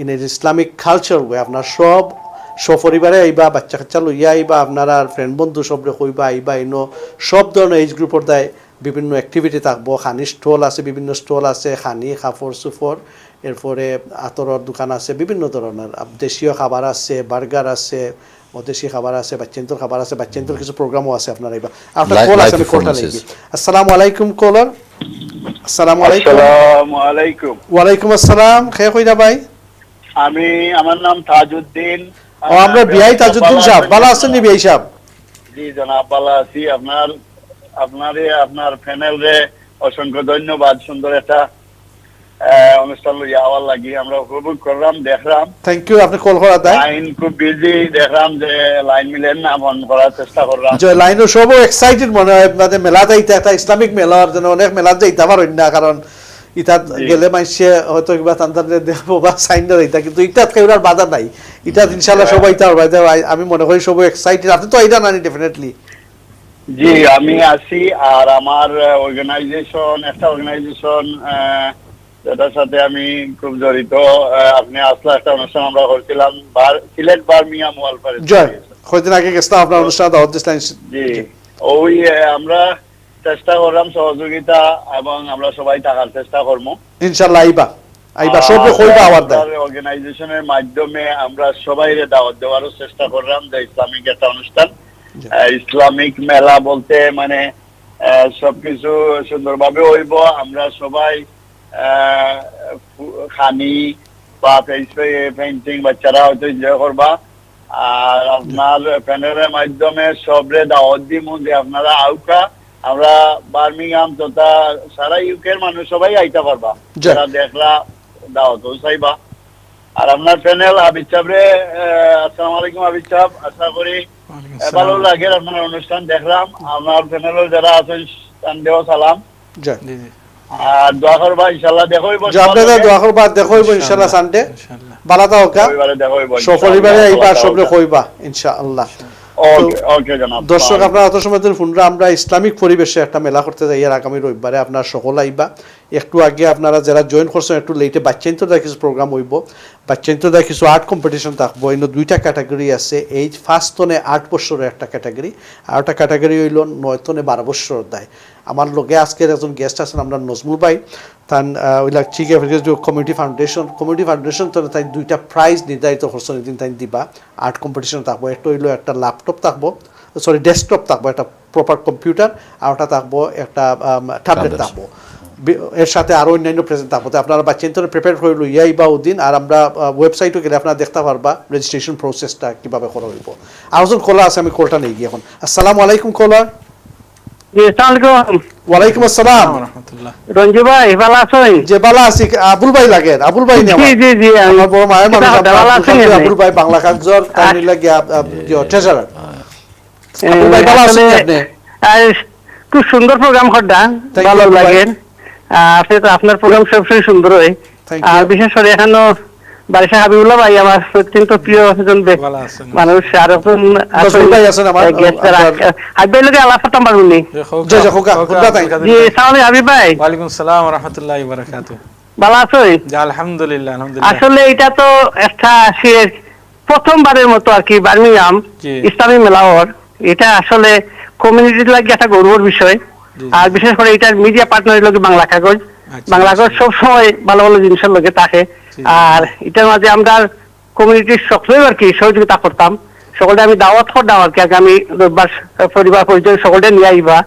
in a Islamic culture way আপনার সব সপরিবারে আইবা বাচ্চা কাচ্চা লইয়া আইবা আপনারা ফ্রেন্ড বন্ধু সবরে কইবা আইবা ইনো সব ধরনের এজ গ্রুপের দায় বিভিন্ন অ্যাক্টিভিটি থাকবো খানি স্টল আছে বিভিন্ন স্টল আছে খানি কাপড় সুফর এরপরে আতরের দোকান আছে বিভিন্ন ধরনের দেশীয় খাবার আছে বার্গার আছে অদেশি খাবার আছে বাচ্চান্তর খাবার আছে বাচ্চান্তর কিছু প্রোগ্রামও আছে আপনারা আইবা আপনার কল আছে আমি কলটা লাগি আসসালামু আলাইকুম কলার আসসালামু আলাইকুম আসসালামু আলাইকুম ওয়ালাইকুম আসসালাম খেয়ে কইরা ভাই আমি আমার নাম তাজউদ্দিন ও আমরা বিআই তাজউদ্দিন সাহেব ভালো আছেন নি বিআই সাহেব জি জনাব ভালো আছি আপনার প্যানেলে অসংখ্য ধন্যবাদ সুন্দর একটা অনুষ্ঠান লইয়া আওয়ার লাগি আমরা উপভোগ করলাম দেখলাম থ্যাংক ইউ আপনি কল করা দেয় লাইন খুব বিজি দেখলাম যে লাইন মিলেন না মন করার চেষ্টা করলাম যে লাইনও সব এক্সাইটেড মনে হয় মানে মেলা যাইতে একটা ইসলামিক মেলা আর যেন অনেক মেলা যাইতে পারেন না কারণ ইটা গেলে মাইসে হয়তো কিবা তান্তারে দেখবো বা সাইন্ডার ইটা কিন্তু ইটাত কেউরার বাধা নাই ইটা ইনশাআল্লাহ সবাই তার আমি মনে করি সব এক্সাইটেড আপনি তো এটা নানি ডেফিনেটলি জি আমি আছি আর আমার একটা অর্গানাইজেশন যেটার সাথে আমি খুব জড়িত আপনি আসলে একটা অনুষ্ঠান আমরা করছিলাম সিলেট বার্মিংহাম ওয়ালফেয়ার জয় কয়দিন আগে গেছিলাম আপনার অনুষ্ঠান দাওয়াত দিছিলেন জি ওই আমরা চেষ্টা করলাম সহযোগিতা এবং আমরা সবাই থাকার চেষ্টা করবো ইনশাআল্লাহ আইবা সব কইবা আওয়ার দেয় অর্গানাইজেশনের মাধ্যমে আমরা সবাই দাওয়াত দেওয়ারও চেষ্টা করলাম যে ইসলামিক একটা অনুষ্ঠান ইসলামিক মেলা বলতে মানে সবকিছু সুন্দরভাবে হইব আমরা সবাই খানি বা পেইন্টিং বাচ্চারা হয়তো এনজয় করবা আর আপনার প্যানেলের মাধ্যমে সবরে দাওয়াত দিমু যে আপনারা আউকা আমরা বার্মিংহাম তথা সারা ইউকের মানুষ সবাই আইতে পারবা যারা দেখলা দাওয়াত চাইবা আর আপনার প্যানেল হাবিব সাহেব রে আসসালামু আলাইকুম হাবিব সাহেব আশা করি ভালো লাগে আপনার অনুষ্ঠান দেখলাম। আমার প্যানেলের যারা আছেন তাদেরও সালাম। জয়। জি জি আর দোয়া করবা ইনশাআল্লাহ দেখা হইব। যে আপনাদের দোয়া করবা, দেখা হইব ইনশাআল্লাহ সানডে। ইনশাআল্লাহ ভালো থাকো কা। পরিবারে দেখা হইব। সপরিবারে আইবা, সবরে কইবা ইনশাআল্লাহ। ওকে ওকে জনাব। দর্শক, আপনারা অত সময় ধরে শুনরা, আমরা ইসলামিক পরিবেশে একটা মেলা করতে যাই আর আগামী রবিবারে। আপনারা সকল আইবা। একটু আগে আপনারা যারা জয়েন করছেন একটু লেটে বাচ্চাইন্তদের কিছু প্রোগ্রাম হইব। বাচ্চাইন্তদের কিছু আর্ট কম্পিটিশন থাকবো। এনে দুইটা ক্যাটাগরি আছে। এই ফার্স্ট তনে 8 বছরের একটা ক্যাটাগরি, আর একটা ক্যাটাগরি হইল 9 তনে 12 বছর দায়। আমার লগে আজকের একজন গেস্ট আছেন আমরা নজমুল ভাই, তান ওইলা চিফ এক্সিকিউটিভ কমিউনিটি ফাউন্ডেশন তো তাই দুইটা প্রাইজ নির্ধারিত করছেন, এদিন তাই দিবা। আর্ট কম্পিটিশন থাকবো। একটা হইলো একটা ল্যাপটপ থাকবো, সরি ডেস্কটপ থাকবো, একটা প্রপার কম্পিউটার, আর ওটা থাকবো একটা ট্যাবলেট থাকবো। এর সাথে আরও অন্যান্য প্রেজেন্ট থাকবো। তো আপনারা বাচ্চান্তরে প্রিপেয়ার হইল ইয়াই বা ওদিন। আর আমরা ওয়েবসাইটও গেলে আপনারা দেখতে পারবা রেজিস্ট্রেশন প্রসেসটা কীভাবে করা হইব। আরেকজন কলার আছে, আমি কলটা নেই গিয়ে এখন। আসসালামু আলাইকুম কলার। ওয়ালাইকুম আসসালাম। রঞ্জু ভাই ভালো আছেন? যে ভালো আছি। আবুল ভাই লাগে? আবুল ভাই নেই আমার। জি জি আমার বড় মায়ের মানুষ আবুল ভাই, বাংলা কাগজর তাই লাগে ট্রেজারার। আবুল ভাই ভালো আছেন আপনি? খুব সুন্দর প্রোগ্রাম করডা, ভালো লাগে। আপনি তো আপনার প্রোগ্রাম সবসময় সুন্দর হয়। আর বিশেষ করে এখনো বারিশা হাবিবুল্লাহ ভাই আমার অত্যন্ত প্রিয় একজন মানুষ। আর হাবিব ভাই লোকে আলাপ করতাম পারুনি। জি সালাম হাবিব ভাই। ওয়ালাইকুম আসসালাম ওয়া রাহমাতুল্লাহি ওয়া বারাকাতুহু। ভালো আছেন? জি আলহামদুলিল্লাহ আলহামদুলিল্লাহ। আসলে এটা তো একটা প্রথমবারের মতো আর কি বার্মিংহাম ইসলামিক মেলা হওয়ার। এটা আসলে কমিউনিটির লাগে একটা গৌরবের বিষয়। আর বিশেষ করে এটার মিডিয়া পার্টনার লোক বাংলা কাগজ। বাংলা কাগজ সবসময় ভালো ভালো জিনিসের লোকে থাকে। আর এটার মাঝে আমরা কমিউনিটির সকলেই আর কি সহযোগিতা করতাম। সকলটা আমি দাওয়াত করতাম আর কি আগামী রোববার পরিবার পরিচয় সকলটা নিয়ে আইবা।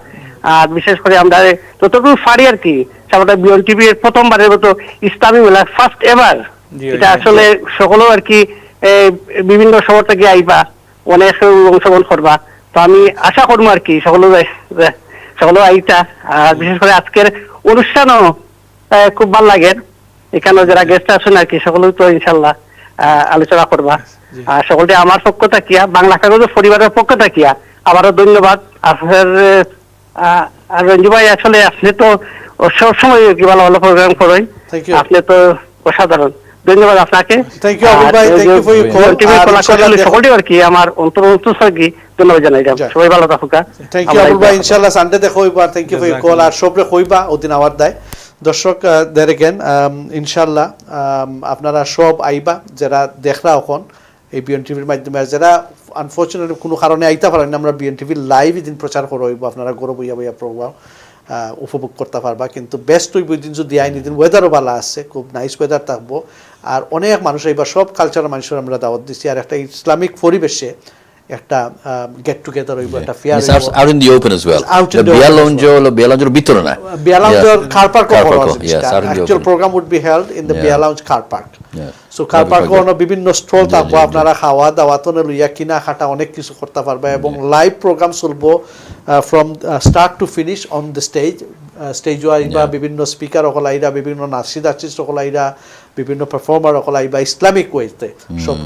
আর বিশেষ করে আমরা যতটুকু পারি আর কি সামনে বিয়ন টিভির প্রথমবারের মতো ইসলামী মেলা ফার্স্ট এভার। এটা আসলে সকলেও আর কি বিভিন্ন শহর থেকে আইবা, অনেক অংশগ্রহণ করবা। তো আমি আশা করবো আর কি সকলেও আইতা। আর বিশেষ করে আজকের অনুষ্ঠানও খুব ভালো লাগে। এখানে যারা গেস্ট আছেন আর কি সকলেও তো ইনশাল্লাহ আলোচনা করবা। আর সকলকে আমার পক্ষ থাকিয়া বাংলা কাগজের পরিবারের পক্ষ থাকিয়া আবারও ধন্যবাদ। আপনার আর রঞ্জু ভাই আসলে আপনি তো সবসময় কি ভালো ভালো প্রোগ্রাম করেন, আপনি তো অসাধারণ। ধন্যবাদ আপনাকে। সকলটি আর কি আমার অন্তর্গী ধন্যবাদ জানাই। সবাই ভালো থাকুকা। থ্যাংক ইউ আবুল ভাই। ইনশাআল্লাহ সানডে দেখা হইবা। Thank you for your call. আর সবরে কইবা ওদিন আওয়ার দেয়। দর্শক দের এগেন ইনশাআল্লাহ আপনারা সব আইবা যারা দেখরা এখন এই বিএন টিভির মাধ্যমে। আর যারা আনফর্চুনেটলি কোনো কারণে আইতে পারেন, আমরা বিএন টিভির লাইভ দিন প্রচার করে হইব। আপনারা গৌরব বইয়া বইয়া প্রোগ্রাম উপভোগ করতে পারবা। কিন্তু বেস্ট হইব দিন যদি আইনি দিন ওয়েদারও ভালো আছে, খুব নাইস ওয়েদার থাকবো। আর অনেক মানুষ আইবা, সব কালচারের মানুষের আমরা দাওয়াত দিচ্ছি। আর একটা ইসলামিক পরিবেশে একটা গেট টুগেদার হইব, একটা fair out in the open as well. বিয়া লঞ্জের ভিতরে না, বিয়া লঞ্জের car park actual program would be held in the বিয়া lounge car park. So car park বিভিন্ন স্টল থাকবো, আপনারা খাওয়া দাওয়া তো লইয়া কিনা খাটা অনেক কিছু করতে পারবে। এবং লাইভ প্রোগ্রাম চলবো from start to finish on the stage আইবা। বিভিন্ন স্পিকার সকল আইরা, বিভিন্ন নাচিদ আর্টিস্ট সকল আইরা, বিভিন্ন পারফর্মার সকল আইবা ইসলামিক ওয়েতে সব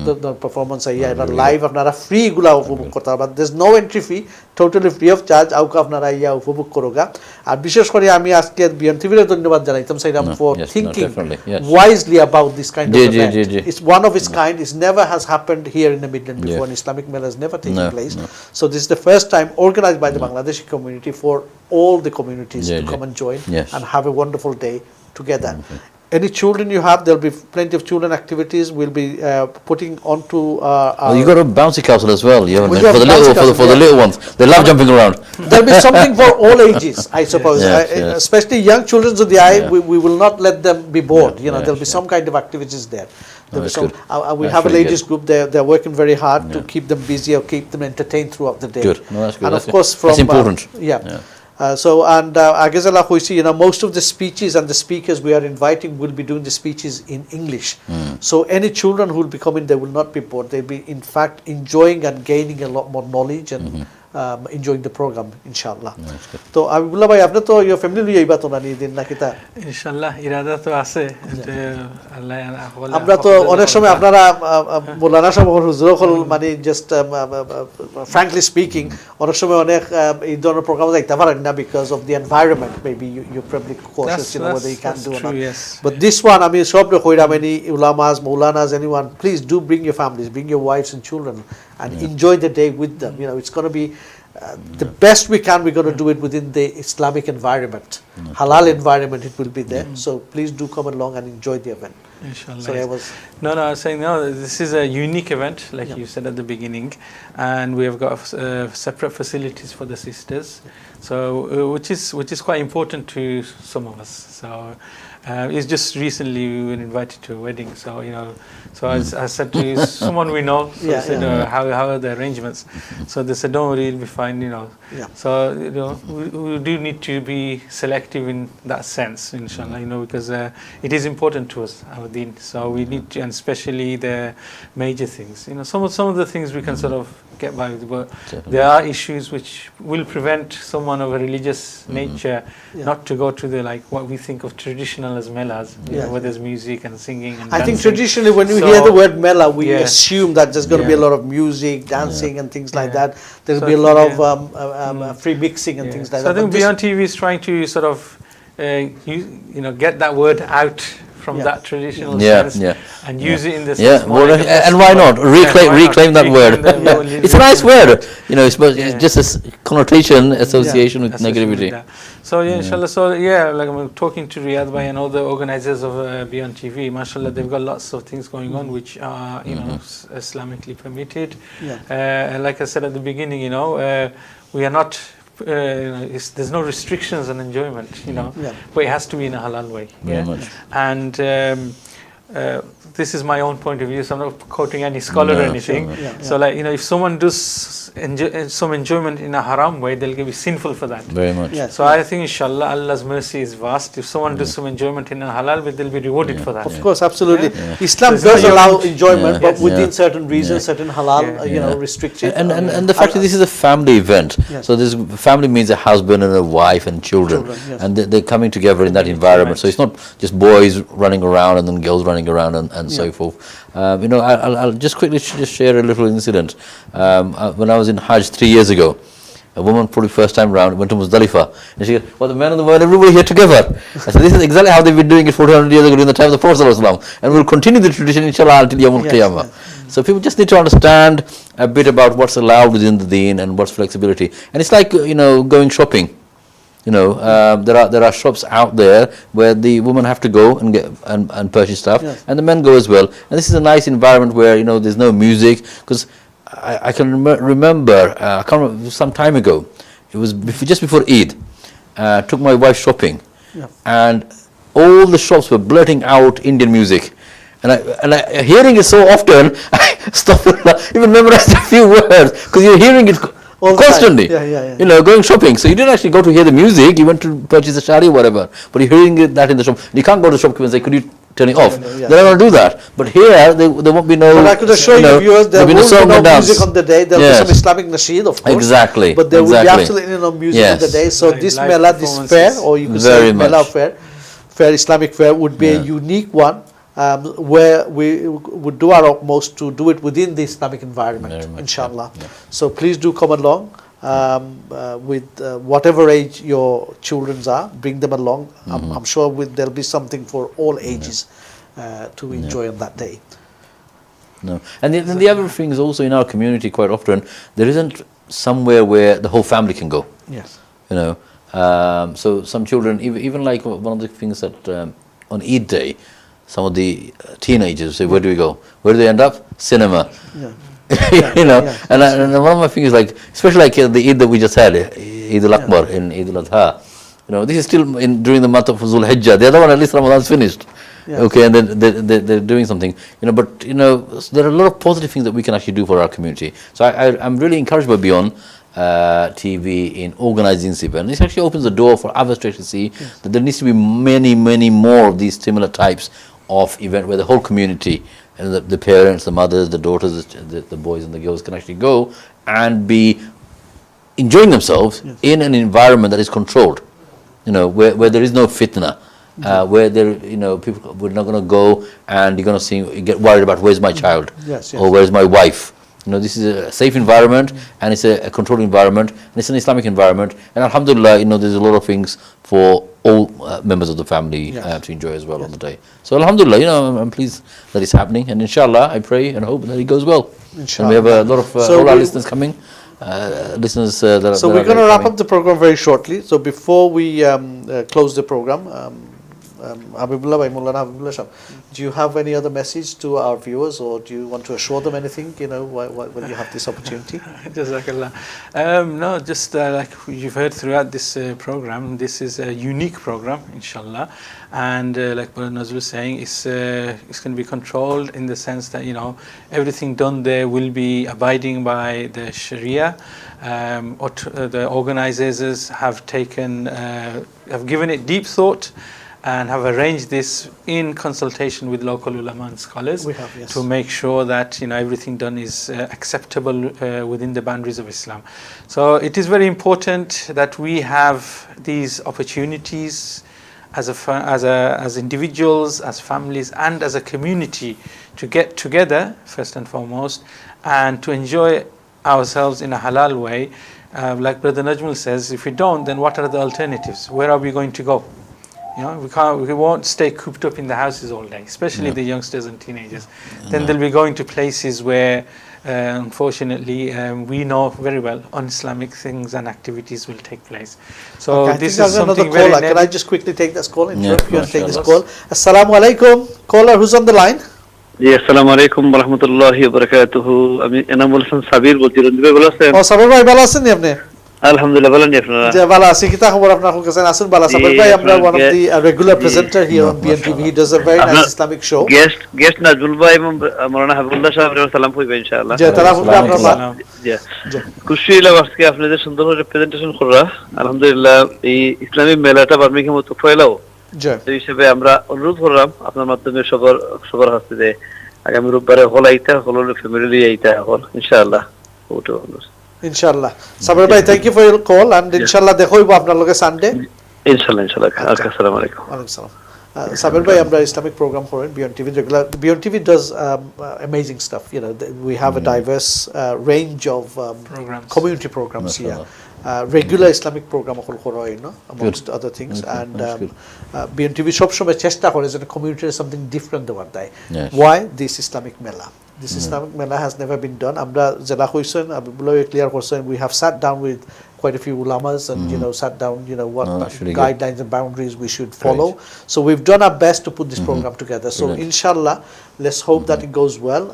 পারফরমেন্স আইয়া এবার লাইভ আপনারা ফ্রি গুলা উপভোগ করতে পারবেন। There is no entry fee, totally free of charge. আউকা আপনারা ইয়া উপভোগ করোগা। আর বিশেষ করে আমি আজকে বিয়ন টিভির ধন্যবাদ জানাইতাম Sairam for thinking wisely about this kind of event. It's one of its kind. It never has happened here in the Midland before. An Islamic Mela has never taken place. So this is the first time organized by the Bangladeshi community for all the communities to come and join and have a wonderful day together. Any children you have, there'll be plenty of children activities. We'll be putting onto. You got a bouncy castle as well. You for the little ones. They love jumping around. There'll be something for all ages, I suppose. Especially young children. So we will not let them be bored. You know, there'll be some kind of activities there. We have a ladies group. They're working very hard to keep them busy or keep them entertained throughout the day. Good. No, that's good. And of course, from that's important. Most of the speeches and the speakers we are inviting will be doing the speeches in English. So any children who will be coming, they will not be bored. They'll be in fact enjoying and gaining a lot more knowledge and enjoying the program, inshallah. So, Ullah bhai, apne to your family liye iba to na ni din na kita. ইনশাআল্লাহ ইরাদা তো আছে আল্লাহ আমরা তো অনেক সময় আপনারা মৌলানা সাহেব হুজুর হল মানে জাস্ট frankly speaking অনেক সময় অনেক এই ধরনের প্রোগ্রাম দেখতে পারেন না because of the environment, maybe you probably cautious, you know, whether you can do or not. Yes. But this one, I mean, সব কইরা many ulamas, maulanas, anyone, please do bring your families, bring your wives and children, and enjoy the day with them. You know, it's going to be the best we can. We're going to do it within the Islamic environment, halal environment. It will be there. So please do come along and enjoy the event. Inshallah. So I was No, I was saying, no, this is a unique event, like you said at the beginning, and we have got separate facilities for the sisters, so which is quite important to some of us. So it's just recently we were invited to a wedding, so you know, so I said to someone we know, so I said, how are the arrangements? So they said, don't worry, it'll be fine, you know. So you know, we do need to be selective in that sense, inshallah, you know, because it is important to us, our deen. So we need to, and especially the major things, you know, some of the things we can sort of get by with, but there are issues which will prevent someone of a religious nature not to go to the, like what we think of traditional as melas, where there's music and singing and I think dancing. traditionally when we hear the word mela, we assume that there's going to be a lot of music, dancing and things like that. There'll be a lot of free mixing and things like So that. I think But this- Beyond TV is trying to sort of, you know, get that word out from that traditional sense and use it in the sense more like a and why not reclaim that word? It's a nice word, you know. It's just a connotation, association with negativity. So inshallah, so like I'm talking to Riyadh Bhai and all the organizers of Beyond TV, mashallah, they've got lots of things going on which are, you know, Islamically permitted. And like I said at the beginning, you know, we are not you know, there's no restrictions on enjoyment, you know, but it has to be in a halal way. And this is my own point of view, so I'm not quoting any scholar or anything. So like, you know, if someone does some enjoyment in a haram way, they'll be sinful for that. Very much. So I think inshallah Allah's mercy is vast. If someone does some enjoyment in a halal way, they'll be rewarded for that. Of course, absolutely. Islam does allow enjoyment, but within certain reasons, certain halal, you know, restrictions. And the fact that this is a family event, so this family means a husband and a wife and children, and they're coming together in that environment. So it's not just boys running around and then girls running around and so forth. You know, I'll just quickly just share a little incident. When I was in Hajj 3 years ago, a woman for the first time round went to Muzdalifah, and she said, well, the men of the world, everybody here together. I said, this is exactly how they've been doing it 400 years ago during the time of the Prophet ﷺ, and we'll continue the tradition inshallah until Yawmul Qiyamah. So people just need to understand a bit about what's allowed within the deen and what's flexibility. And it's like, you know, going shopping. You know, there are shops out there where the women have to go and get and purchase stuff, and the men go as well. And this is a nice environment where, you know, there's no music, because I can remember, I can't remember, some time ago, it was just before Eid, took my wife shopping, and all the shops were blurting out Indian music. And I hearing it so often, I stopped and even memorized a few words, because you're hearing it constantly, you know, going shopping. So you didn't actually go to hear the music, you went to purchase a shari or whatever, but you're hearing that in the shop. You can't go to the shopkeeper and say, could you turn it off? They're not going to do that. But here, there won't be no... But I could assure you viewers, there will be no music on the day. There will be some Islamic nasheed, of course. Exactly. But there will be absolutely no music on the day. So this Mela, this fair, or you could say Mela fair, Islamic fair, would be a unique one. Where we would do our utmost to do it within the Islamic environment, inshallah. So please do come along with whatever age your children are, bring them along. I'm sure there'll be something for all ages to enjoy on that day. And the other thing is also in our community quite often, there isn't somewhere where the whole family can go. You know, so some children, even like one of the things that on Eid day, some of the teenagers say, where do we go? Where do they end up? Cinema. You know, and one of my things is like, especially like the Eid that we just had, Eid al-Akbar in Eid al-Adha, you know, this is still during the month of Zul Hijjah. The other one, at least Ramadan's finished. Okay, and then they're doing something, you know, but, you know, there are a lot of positive things that we can actually do for our community. So I'm really encouraged by Beyond TV in organizing this event. This actually opens the door for others to actually see that there needs to be many more of these similar types of event where the whole community, and the parents, the mothers, the daughters, the boys and the girls can actually go and be enjoying themselves in an environment that is controlled, where there is no fitna, where there, people, we're not going to go and you're going to get worried about where's my child, or where's my wife. This is a safe environment, and it's a controlled environment, and it's an Islamic environment, and alhamdulillah, there's a lot of things for all members of the family to enjoy as well on the day. So alhamdulillah, I'm pleased that it's happening, and inshallah, I pray and hope that it goes well. Inshallah. And we have a lot of all our listeners coming. Listeners so we're going to wrap up the program very shortly. So before we close the program, Habibullah bhai, Moulana Habibullah Shah, do you have any other message to our viewers, or do you want to assure them anything, when you have this opportunity? Jazakallah. No, just like you've heard throughout this program, this is a unique program, inshallah, and like Brother Nozmul was saying, it's going to be controlled in the sense that everything done there will be abiding by the Sharia. The organizers have given it deep thought and have arranged this in consultation with local ulama and scholars. We have, yes. To make sure that everything done is acceptable within the boundaries of Islam. So it is very important that we have these opportunities as individuals, as families, and as a community to get together first and foremost, and to enjoy ourselves in a halal way. Like Brother Nozmul says, if we don't, then what are the alternatives? Where are we going to go? We won't stay cooped up in the houses all day, especially the youngsters and teenagers. Then they'll be going to places where, unfortunately, we know very well un-Islamic things and activities will take place. So this is something very. Can I just quickly take this call? You want to take this call? Assalamu alaikum. Caller, who's on the line? Yes, assalamu alaikum wa rahmatullahi wa barakatuhu. আমি এনামুল হাসান সাবির বলছি। রঞ্জু ভাই ভালো আছেন? সাবির ভাই ভালো আছেন আপনি? আলহামদুলিল্লাহ, ভালো আছি আপনারা? জি ভালো আছি। কি খবর আপনার কাছে? আসুন ভালো। সাবির ভাই আমরা one of the regular presenter here on BNTV. He does a very nice Islamic show. Guest Nazmul ভাই এবং মাওলানা হাবিবুল্লাহ সাহেবের সালাম কইবেন ইনশাআল্লাহ। জি তারা ফুল আপনারা। জি। খুশি হলাম আজকে আপনাদের সুন্দর করে প্রেজেন্টেশন করা। আলহামদুলিল্লাহ এই ইসলামিক মেলাটা বার্মিংহামে তো ফয়লাও। জি। এই হিসেবে আমরা অনুরোধ করলাম আপনার মাধ্যমে সবার হাতে যে আগামী রোববারে হল আইতা, হলের ফ্যামিলি আইতা হল ইনশাআল্লাহ। ওটো Inshallah. Sabir bhai, thank you for your call, and inshallah dekho hoibo apnar loge Sunday. Inshallah. Assalamu alaikum. Alaikum salam. Sabir bhai, amra Islamic program for Beontvuk regular. Beontvuk does amazing stuff. We have a diverse range of community programs here. Regular Islamic program amongst other things, and Beontvuk সব সময় চেষ্টা করে যে community something different দেওয়ার দেয়. Why this Islamic Mela? This Islamic Mela has never been done. Amra jela hoysen Abdullah clear korsen, we have sat down with quite a few ulamas and sat down what guidelines and boundaries we should follow. So we've done our best to put this program together. So inshallah, let's hope that it goes well.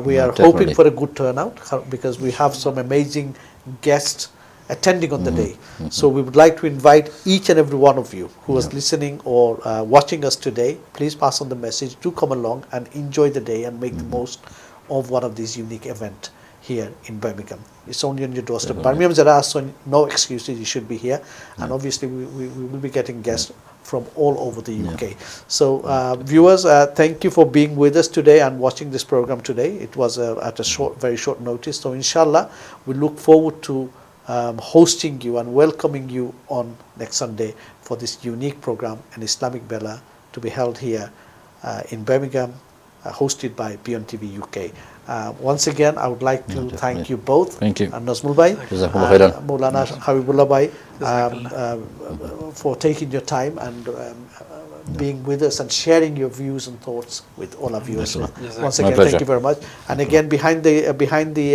We are hoping for a good turnout because we have some amazing guests attending on the day. So we would like to invite each and every one of you who is listening or watching us today, please pass on the message, do come along and enjoy the day and make the most of one of these unique events here in Birmingham. It's only on your doorstep. Birmingham Zara, so no excuses, you should be here. And obviously we will be getting guests from all over the UK. So viewers, thank you for being with us today and watching this program today. It was at a very short notice. So inshallah, we look forward to hosting you and welcoming you on next Sunday for this unique program, an Islamic Mela, to be held here in Birmingham, hosted by Beontvuk UK. Once again, I would like to thank you both. Thank you. Nozmul bhai, Moulana Habibullah bhai, for taking your time and being with us and sharing your views and thoughts with all our viewers. Once again, thank you very much. And again, behind the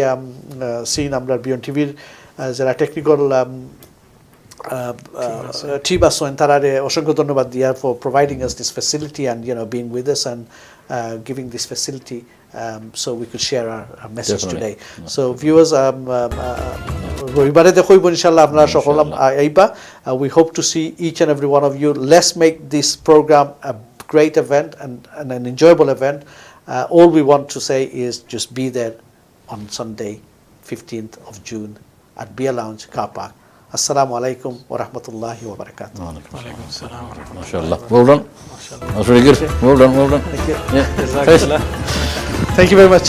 scene, আমরা Beontvuk যারা technical team asoen tarare oshonkho dhonnobad dia for providing us this facility and being with us and giving this facility so we could share our message today. So viewers, roibare dekhoibo inshallah apnara সকল আইবা. We hope to see each and every one of you. Let's make this program a great event and an enjoyable event. All we want to say is just be there on Sunday 15th of June at Beer Lounge Car Park. Assalamu alaikum wa rahmatullahi wa barakatuh. Wa alaikum assalam wa rahmatullahi. MashaAllah. Well done. That was really good. Well done. Thank you. Yeah. Thank you very much.